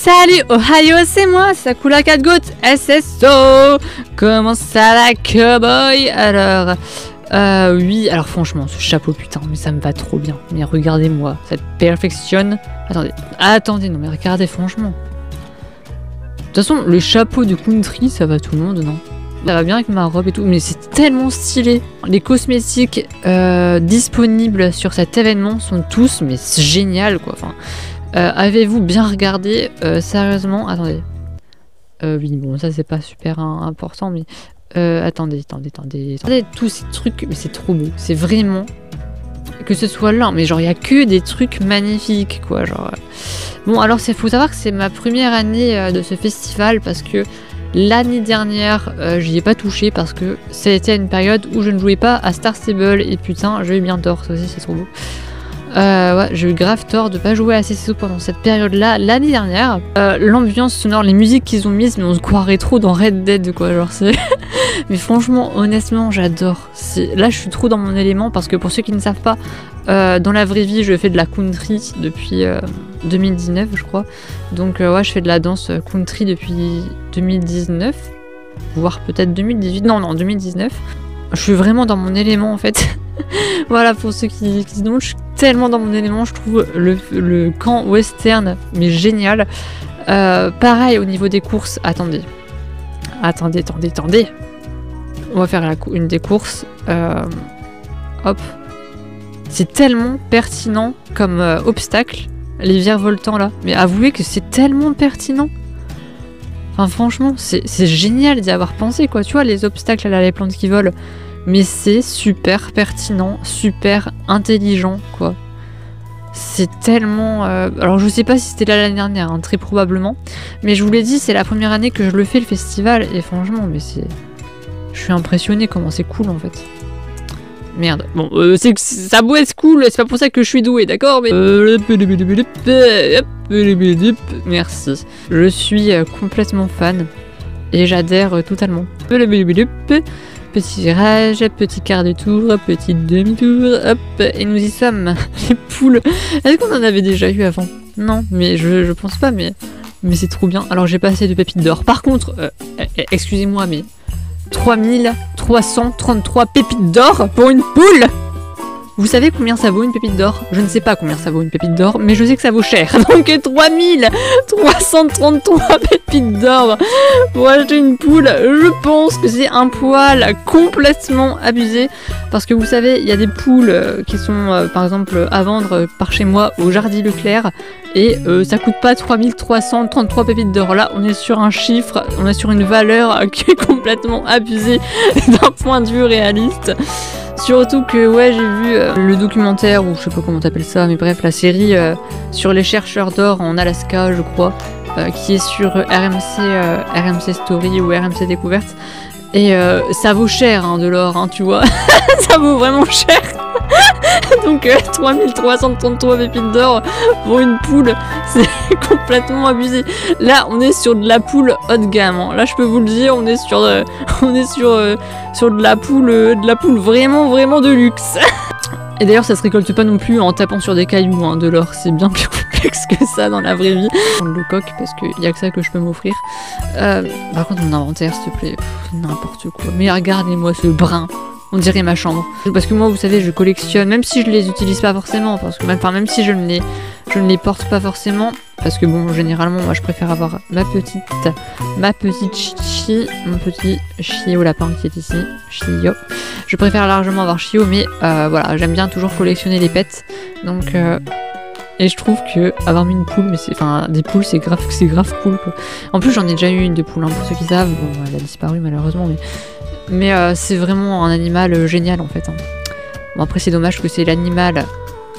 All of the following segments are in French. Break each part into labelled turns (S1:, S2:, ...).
S1: Salut Ohio, c'est moi, Sakura 4 gouttes, SSO. Comment ça va, cowboy? Alors, oui, alors franchement, ce chapeau, putain, mais ça me va trop bien. Mais regardez-moi, cette perfectionne. Attendez, non mais regardez, franchement. De toute façon, le chapeau de country, ça va tout le monde, non? Ça va bien avec ma robe et tout, mais c'est tellement stylé. Les cosmétiques disponibles sur cet événement sont tous, mais c'est génial, quoi. Enfin, avez-vous bien regardé sérieusement? Attendez. Oui, bon, ça c'est pas super important, mais attendez, tous ces trucs, mais c'est trop beau. C'est vraiment que ce soit là, mais genre il y a que des trucs magnifiques, quoi. Genre. Bon, alors faut savoir que c'est ma première année de ce festival parce que l'année dernière, j'y ai pas touché parce que c'était une période où je ne jouais pas à Star Stable et putain, j'ai eu bien tort, ça aussi c'est trop beau. Ouais, j'ai eu grave tort de pas jouer à CCSO pendant cette période-là, l'année dernière. L'ambiance sonore, les musiques qu'ils ont mises, mais on se croirait trop dans Red Dead, quoi, genre c'est... Mais franchement, honnêtement, j'adore. Là, je suis trop dans mon élément, parce que pour ceux qui ne savent pas, dans la vraie vie, je fais de la country depuis 2019, je crois. Donc ouais, je fais de la danse country depuis 2019, voire peut-être 2018, non, 2019. Je suis vraiment dans mon élément, en fait. Voilà, pour ceux qui se demandent, je suis tellement dans mon élément, je trouve le camp western, mais génial. Pareil, au niveau des courses, attendez. On va faire une des courses. Hop. C'est tellement pertinent comme obstacle, les virevoltants là. Mais avouez que c'est tellement pertinent. Enfin, franchement, c'est génial d'y avoir pensé, quoi. Tu vois, les obstacles là, les plantes qui volent. Mais c'est super pertinent, super intelligent, quoi. C'est tellement... Alors, je sais pas si c'était là l'année dernière, hein, très probablement. Mais je vous l'ai dit, c'est la première année que je le fais, le festival. Et franchement, mais c'est... Je suis impressionnée comment c'est cool, en fait. Merde. Bon, ça doit être cool, c'est pas pour ça que je suis douée, d'accord? Mais... Merci. Je suis complètement fan. Et j'adhère totalement. Petit virage, petit quart de tour, petit demi-tour, hop, et nous y sommes. Les poules. Est-ce qu'on en avait déjà eu avant? Non, mais je pense pas, mais c'est trop bien. Alors j'ai pas assez de pépites d'or. Par contre, excusez-moi, mais 3333 pépites d'or pour une poule! Vous savez combien ça vaut une pépite d'or? Je ne sais pas combien ça vaut une pépite d'or, mais je sais que ça vaut cher. Donc 3333 pépites d'or pour acheter une poule, je pense que c'est un poil complètement abusé. Parce que vous savez, il y a des poules qui sont par exemple à vendre par chez moi au Jardy Leclerc. Et ça coûte pas 3333 pépites d'or. Là, on est sur un chiffre, on est sur une valeur qui est complètement abusée d'un point de vue réaliste. Surtout que ouais, j'ai vu le documentaire, ou je sais pas comment t'appelles ça, mais bref, la série sur les chercheurs d'or en Alaska, je crois, qui est sur RMC Story ou RMC Découverte. Et ça vaut cher hein, de l'or, hein, tu vois. Ça vaut vraiment cher. Donc 3333 pépites d'or pour une poule, c'est complètement abusé. Là, on est sur de la poule haut de gamme. Hein. Là, je peux vous le dire, on est sur de la poule vraiment de luxe. Et d'ailleurs, ça se récolte pas non plus en tapant sur des cailloux, hein, de l'or. C'est bien plus complexe que ça dans la vraie vie. Je prends le coq parce qu'il y a que ça que je peux m'offrir. Par contre, mon inventaire, s'il te plaît, n'importe quoi. Mais regardez-moi ce brin. On dirait ma chambre. Parce que moi, vous savez, je collectionne, même si je les utilise pas forcément, parce que même si je ne les porte pas forcément, parce que bon, généralement, moi, je préfère avoir ma petite Chi, mon petit Chio lapin qui est ici, Chio. Je préfère largement avoir Chio, mais voilà, j'aime bien toujours collectionner les pets, donc et je trouve que avoir mis une poule, mais des poules, c'est grave cool, quoi. En plus, j'en ai déjà eu une de poule, hein, pour ceux qui savent. Bon, elle a disparu malheureusement, mais c'est vraiment un animal génial en fait. Hein. Bon, après c'est dommage que c'est l'animal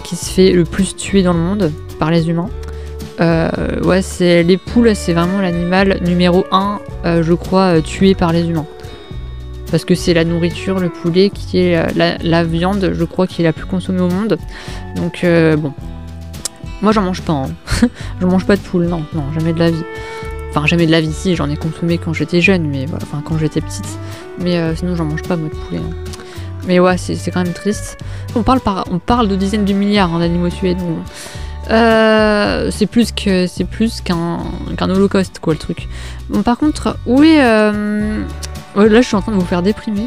S1: qui se fait le plus tuer dans le monde par les humains. Ouais, les poules, c'est vraiment l'animal numéro 1, je crois, tué par les humains. Parce que c'est la nourriture, le poulet, qui est la viande, je crois, qui est la plus consommée au monde. Donc bon, moi j'en mange pas. Hein. Je mange pas de poule, non, jamais de la vie. Enfin, jamais de la vie, si, j'en ai consommé quand j'étais jeune, mais voilà, enfin quand j'étais petite. Mais sinon, j'en mange pas, moi, de poulet. Hein. Mais ouais, c'est quand même triste. On parle de dizaines de milliards hein, d'animaux tués, donc C'est plus qu'un holocauste, quoi, le truc. Bon, par contre, où est... ouais, là, je suis en train de vous faire déprimer.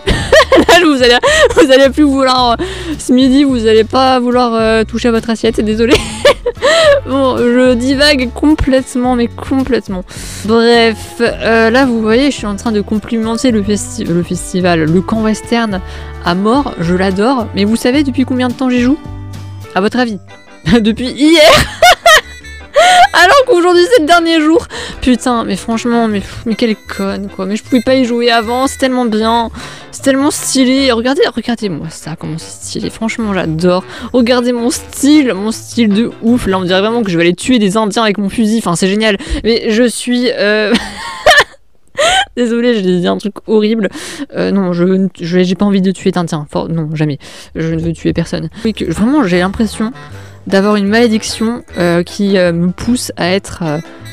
S1: Là, vous allez plus vouloir... ce midi, vous allez pas vouloir toucher à votre assiette, désolé. Bon, je divague complètement, mais complètement. Bref, là, vous voyez, je suis en train de complimenter le festival, le camp western à mort. Je l'adore. Mais vous savez depuis combien de temps j'y joue? À votre avis? Depuis hier. Alors qu'aujourd'hui c'est le dernier jour. Putain, mais franchement, mais quelle conne, quoi. Mais je pouvais pas y jouer avant, c'est tellement bien. C'est tellement stylé. Regardez-moi ça, comment c'est stylé. Franchement, j'adore. Regardez mon style de ouf. Là, on dirait vraiment que je vais aller tuer des Indiens avec mon fusil. Enfin, c'est génial. Mais je suis... Désolée, j'ai dit un truc horrible. Non, j'ai pas envie de tuer d'Indiens. Enfin, non, jamais. Je ne veux tuer personne. Oui, vraiment, j'ai l'impression d'avoir une malédiction qui me pousse à être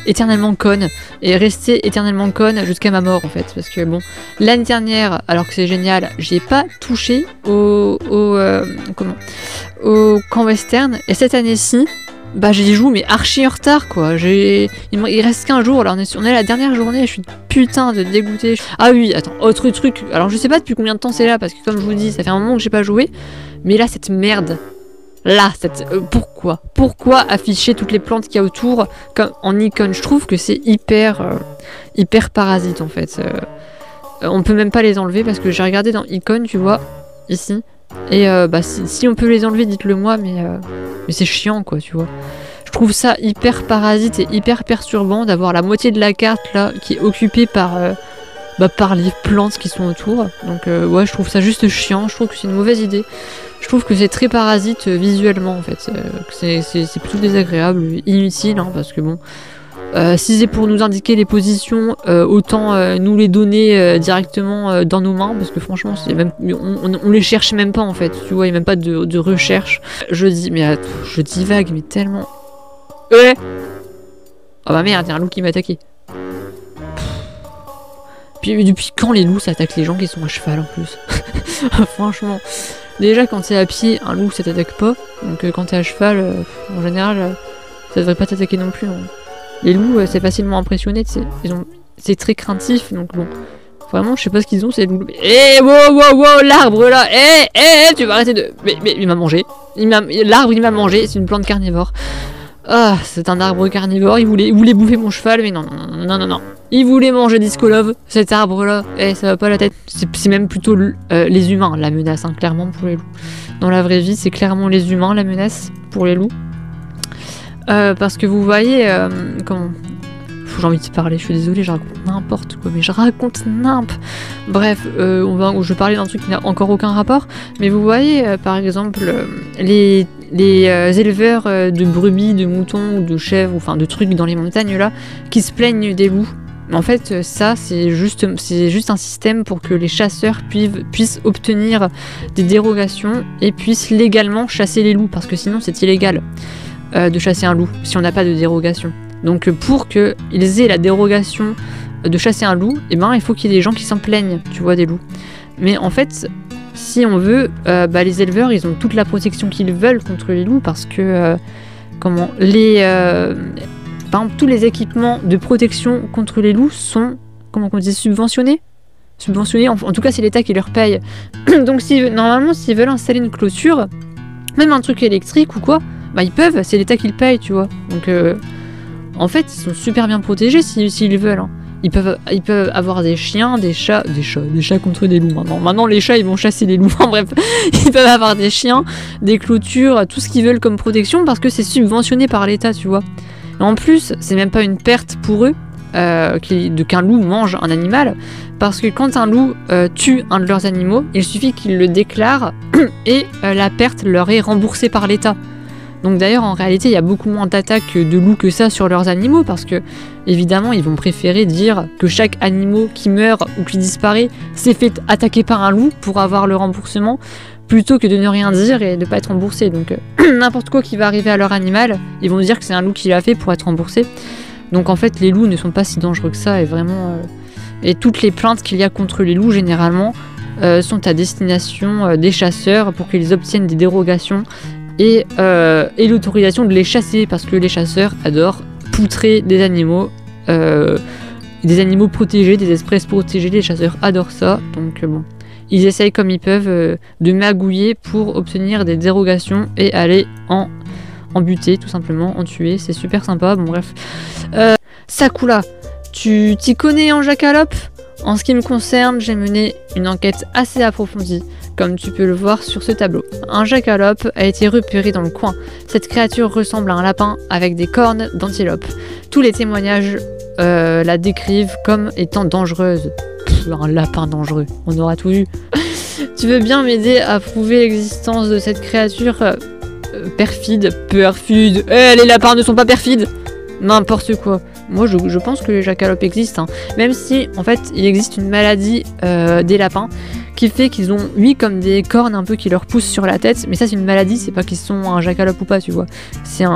S1: éternellement conne et rester éternellement conne jusqu'à ma mort en fait, parce que bon, l'année dernière, alors que c'est génial, j'ai pas touché au camp western, et cette année-ci, bah j'y joue mais archi en retard quoi. Il reste qu'un jour, là on est à la dernière journée, je suis putain de dégoûtée. Ah oui, attends, autre truc, alors je sais pas depuis combien de temps c'est là, parce que comme je vous dis, ça fait un moment que j'ai pas joué, mais là cette merde. Là, pourquoi afficher toutes les plantes qu'il y a autour comme en icône? Je trouve que c'est hyper parasite en fait. On peut même pas les enlever parce que j'ai regardé dans icône, tu vois, ici. Et bah si on peut les enlever, dites-le moi, mais c'est chiant quoi, tu vois. Je trouve ça hyper parasite et hyper perturbant d'avoir la moitié de la carte là qui est occupée par les plantes qui sont autour. Donc ouais, je trouve ça juste chiant, je trouve que c'est une mauvaise idée. Je trouve que c'est très parasite visuellement en fait, c'est plutôt désagréable, inutile hein, parce que bon, si c'est pour nous indiquer les positions, autant nous les donner directement dans nos mains, parce que franchement on les cherche même pas en fait, tu vois, il n'y a même pas de recherche. Je divague mais tellement... Ouais. Oh bah merde, il y a un loup qui m'a attaqué. Puis depuis quand les loups s'attaquent les gens qui sont à cheval en plus? Franchement... Déjà quand t'es à pied, un loup ça t'attaque pas, donc quand t'es à cheval, en général, ça devrait pas t'attaquer non plus. Hein. Les loups, c'est facilement impressionné, c'est très craintif, donc bon, vraiment je sais pas ce qu'ils ont, ces loups. Eh wow, l'arbre là, tu vas arrêter de... Mais il m'a mangé, l'arbre il m'a mangé, c'est une plante carnivore. Ah, c'est un arbre carnivore, il voulait bouffer mon cheval, mais non. Il voulait manger Discolove, cet arbre-là. Ça va pas la tête. C'est même plutôt les humains, la menace, hein, clairement, pour les loups. Dans la vraie vie, c'est clairement les humains, la menace, pour les loups. Parce que vous voyez, j'ai envie de parler, je suis désolée, je raconte n'importe quoi, mais je raconte Bref, je vais parler d'un truc qui n'a encore aucun rapport, mais vous voyez, par exemple, les éleveurs de brebis, de moutons ou de chèvres, enfin de trucs dans les montagnes là, qui se plaignent des loups. En fait, ça, c'est juste un système pour que les chasseurs puissent obtenir des dérogations et puissent légalement chasser les loups, parce que sinon c'est illégal de chasser un loup si on n'a pas de dérogation. Donc pour qu'ils aient la dérogation de chasser un loup, il faut qu'il y ait des gens qui s'en plaignent, tu vois, des loups. Mais en fait, si on veut, les éleveurs, ils ont toute la protection qu'ils veulent contre les loups, parce que par exemple, tous les équipements de protection contre les loups sont, subventionnés. En tout cas, c'est l'État qui leur paye. Donc normalement, s'ils veulent installer une clôture, même un truc électrique ou quoi, ils peuvent, c'est l'État qui le paye, tu vois. Donc en fait, ils sont super bien protégés s'ils veulent. Hein. Ils peuvent avoir des chiens, des chats contre des loups maintenant. Maintenant, les chats, ils vont chasser les loups. Bref, ils peuvent avoir des chiens, des clôtures, tout ce qu'ils veulent comme protection, parce que c'est subventionné par l'État, tu vois. Et en plus, c'est même pas une perte pour eux qu'un loup mange un animal, parce que quand un loup tue un de leurs animaux, il suffit qu'ils le déclarent et la perte leur est remboursée par l'État. Donc d'ailleurs, en réalité, il y a beaucoup moins d'attaques de loups que ça sur leurs animaux, parce que, évidemment, ils vont préférer dire que chaque animal qui meurt ou qui disparaît s'est fait attaquer par un loup pour avoir le remboursement, plutôt que de ne rien dire et de ne pas être remboursé. Donc n'importe quoi qui va arriver à leur animal, ils vont dire que c'est un loup qui l'a fait pour être remboursé. Donc en fait, les loups ne sont pas si dangereux que ça, et vraiment... Et toutes les plaintes qu'il y a contre les loups, généralement, sont à destination des chasseurs pour qu'ils obtiennent des dérogations et l'autorisation de les chasser parce que les chasseurs adorent poutrer des animaux protégés, des espèces protégées, les chasseurs adorent ça, donc bon. Ils essayent comme ils peuvent de magouiller pour obtenir des dérogations et aller en buter, tout simplement, en tuer, c'est super sympa, bon bref. Sakula, tu t'y connais en jackalope? En ce qui me concerne, j'ai mené une enquête assez approfondie, comme tu peux le voir sur ce tableau. Un jackalope a été repéré dans le coin. Cette créature ressemble à un lapin avec des cornes d'antilope. Tous les témoignages la décrivent comme étant dangereuse. Un lapin dangereux, on aura tout vu. Tu veux bien m'aider à prouver l'existence de cette créature perfide? Les lapins ne sont pas perfides! N'importe quoi. Moi je pense que les jackalopes existent, hein. Même si en fait il existe une maladie des lapins qui fait qu'ils ont comme des cornes un peu qui leur poussent sur la tête, mais ça c'est une maladie, c'est pas qu'ils sont un jackalope ou pas, tu vois. C'est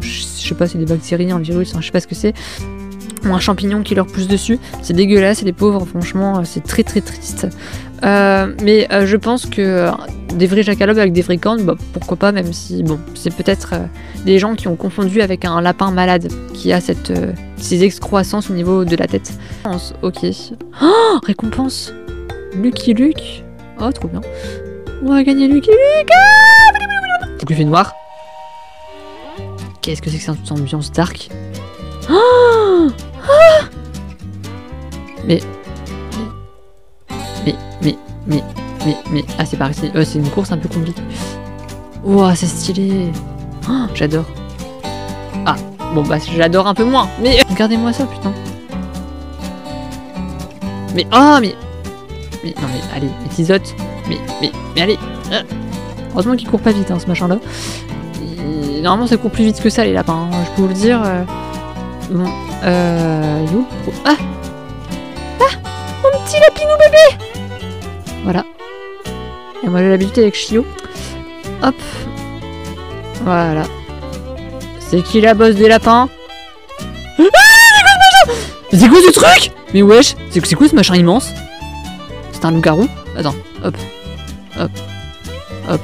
S1: je sais pas, c'est des bactéries, un virus, hein, je sais pas ce que c'est. Ou un champignon qui leur pousse dessus, c'est dégueulasse, les pauvres, franchement c'est très très triste. Mais je pense que des vrais jackalopes avec des vraies cornes, bah, pourquoi pas, même si bon, c'est peut-être des gens qui ont confondu avec un lapin malade qui a ces excroissances au niveau de la tête. Ok. Oh, récompense Lucky Luke. Oh, trop bien. On va gagner Lucky Luke. Faut qu'il fait noir. Qu'est-ce que c'est que cette ambiance dark? Oh ah mais... Ah, c'est par ici. C'est une course un peu compliquée. Ouah, c'est stylé. Oh, j'adore. Ah, bon bah j'adore un peu moins. Mais regardez-moi ça, putain. Mais oh, mais non mais allez, les tisotes. Mais allez. Heureusement qu'il court pas vite, hein, ce machin-là. Normalement, ça court plus vite que ça, les lapins. Hein, je peux vous le dire. Bon, you. Ah, mon petit lapinou bébé. Voilà. Et moi j'ai l'habitude avec Chio. Hop. Voilà. C'est qui la boss des lapins? Ah, c'est quoi ce truc? Mais wesh, c'est quoi ce machin immense? C'est un loup-garou? Attends, hop. Hop. Hop.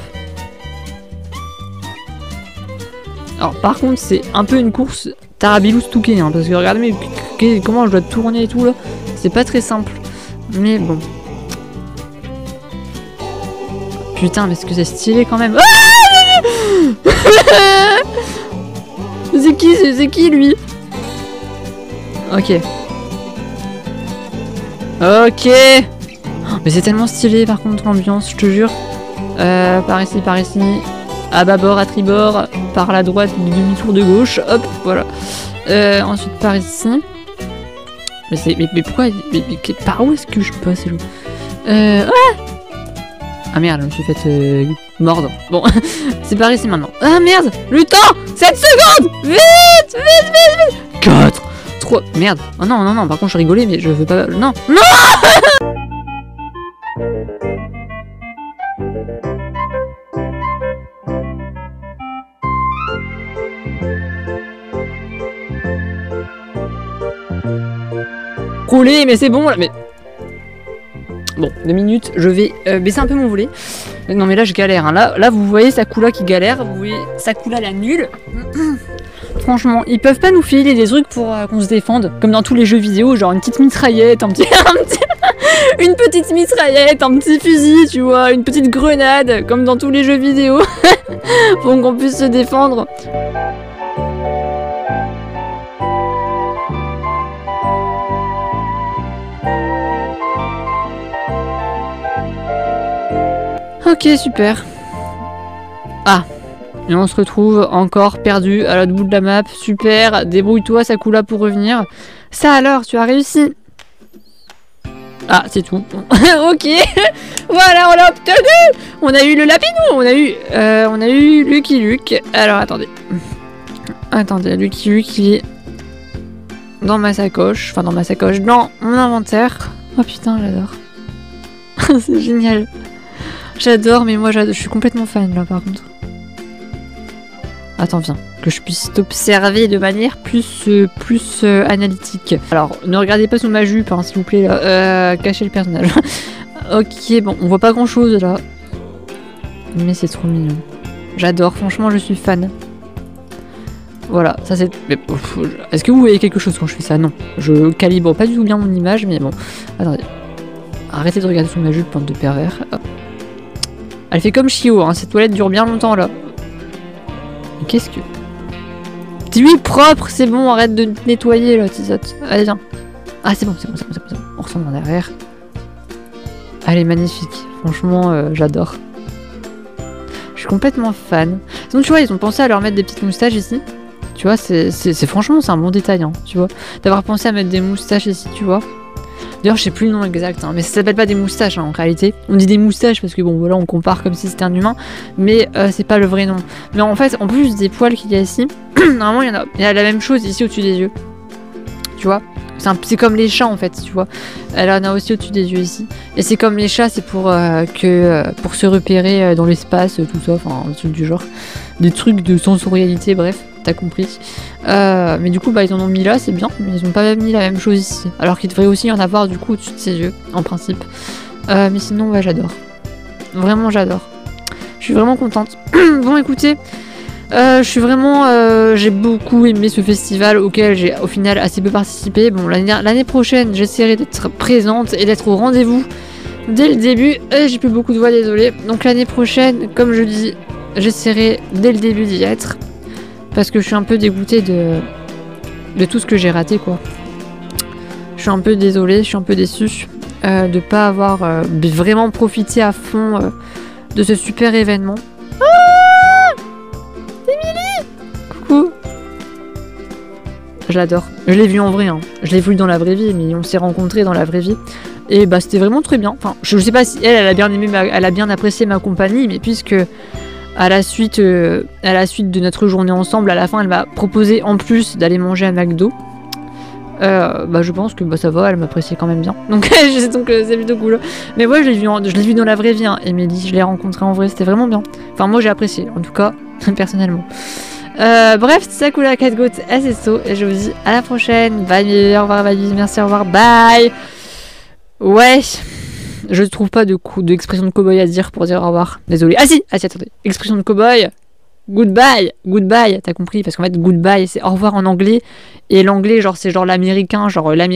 S1: Alors par contre c'est un peu une course Tarabilou Stouquet, hein, parce que regardez comment je dois tourner et tout là. C'est pas très simple. Mais bon. Putain, mais est-ce que c'est stylé quand même. Ah c'est qui lui? Ok. Ok. Mais c'est tellement stylé par contre l'ambiance, je te jure. Par ici. À bâbord, à tribord, par la droite, demi-tour de gauche. Hop, voilà. Ensuite par ici. Mais pourquoi par où est-ce que je passe là? Ah merde, je me suis fait mordre. Bon, c'est par ici maintenant. Ah merde, le temps 7 secondes. Vite 4 3 merde. Oh non, par contre je rigolais, mais je veux pas... Non Rouler, mais c'est bon là, mais... Bon, 2 minutes, je vais baisser un peu mon volet. Non mais là je galère, hein. Là vous voyez Sakula qui galère, vous voyez Sakula la nulle. Franchement, ils peuvent pas nous filer des trucs pour qu'on se défende, comme dans tous les jeux vidéo, genre une petite mitraillette, une petite mitraillette, un petit fusil, tu vois, une petite grenade, comme dans tous les jeux vidéo, pour qu'on puisse se défendre. Ok, super. Ah, et on se retrouve encore perdu à l'autre bout de la map. Super, débrouille-toi Sakula pour revenir. Ça alors, tu as réussi. Ah, c'est tout. Ok, voilà, on l'a obtenu. On a eu le lapinou, on a eu Lucky Luke. Alors, attendez, Lucky Luke, il est dans ma sacoche. Enfin, dans mon inventaire. Oh putain, j'adore. C'est génial. J'adore, mais moi je suis complètement fan là par contre. Attends, viens, que je puisse t'observer de manière plus analytique. Alors, ne regardez pas sous ma jupe, hein, s'il vous plaît, là. Cachez le personnage. Ok, bon, on voit pas grand chose là. Mais c'est trop mignon. J'adore, franchement, je suis fan. Voilà, ça c'est... Est-ce que vous voyez quelque chose quand je fais ça? Non. Je calibre pas du tout bien mon image, mais bon. Attendez. Arrêtez de regarder sous ma jupe, bande de pervers. Hop. Elle fait comme Chio, hein. Cette toilette dure bien longtemps, là. Mais qu'est-ce que... Dis-lui propre, c'est bon, arrête de nettoyer, là, Tizotte. Allez, viens. Ah, c'est bon, c'est bon. On retourne en arrière. Elle est magnifique. Franchement, j'adore. Je suis complètement fan. Sinon, tu vois, ils ont pensé à leur mettre des petites moustaches ici. Tu vois, c'est franchement, c'est un bon détail, hein, tu vois. D'avoir pensé à mettre des moustaches ici, tu vois. D'ailleurs, je sais plus le nom exact, hein, mais ça s'appelle pas des moustaches, hein, en réalité. On dit des moustaches parce que, bon, voilà, on compare comme si c'était un humain, mais c'est pas le vrai nom. Mais en fait, en plus des poils qu'il y a ici, normalement, il y a la même chose ici au-dessus des yeux. Tu vois, c'est comme les chats, en fait, tu vois. Elle en a aussi au-dessus des yeux ici. Et c'est comme les chats, c'est pour pour se repérer dans l'espace, tout ça, enfin, un truc du genre. Des trucs de sensorialité, bref. T'as compris. Mais du coup, bah, ils en ont mis là, c'est bien, mais ils ont pas mis la même chose ici. Alors qu'il devrait aussi y en avoir du coup au-dessus de ses yeux, en principe. Mais sinon, ouais, j'adore. Vraiment, j'adore. Je suis vraiment contente. Bon, écoutez, je suis vraiment... j'ai beaucoup aimé ce festival auquel j'ai au final assez peu participé. Bon, l'année prochaine, j'essaierai d'être présente et d'être au rendez-vous dès le début. J'ai plus beaucoup de voix, désolé. Donc l'année prochaine, comme je dis, j'essaierai dès le début d'y être. Parce que je suis un peu dégoûtée de tout ce que j'ai raté, quoi. Je suis un peu désolée, je suis un peu déçue de pas avoir vraiment profité à fond de ce super événement. Ah, Émilie! Coucou! Je l'adore. Je l'ai vue en vrai, hein. Je l'ai vue dans la vraie vie, mais on s'est rencontrés dans la vraie vie. Et bah c'était vraiment très bien. Enfin, je sais pas si elle a bien aimé, elle a bien apprécié ma compagnie, mais puisque... À la suite de notre journée ensemble, à la fin, elle m'a proposé en plus d'aller manger à McDo. Bah, je pense que bah, ça va, elle m'appréciait quand même bien. Donc c'est plutôt cool. Mais ouais, je l'ai vu dans la vraie vie, hein, Émilie. Je l'ai rencontrée en vrai, c'était vraiment bien. Enfin, moi j'ai apprécié, en tout cas, personnellement. Bref, c'est ça, cool à 4 gouttes SSO. Et je vous dis à la prochaine. Bye, au revoir, bye, merci, au revoir, bye. Ouais. Je ne trouve pas d'expression de cow-boy à dire pour dire au revoir. Désolé. Ah si, attendez. Expression de cow-boy. Goodbye. Goodbye. T'as compris? Parce qu'en fait, goodbye, c'est au revoir en anglais. Et l'anglais, genre, c'est genre l'américain, genre l'américain.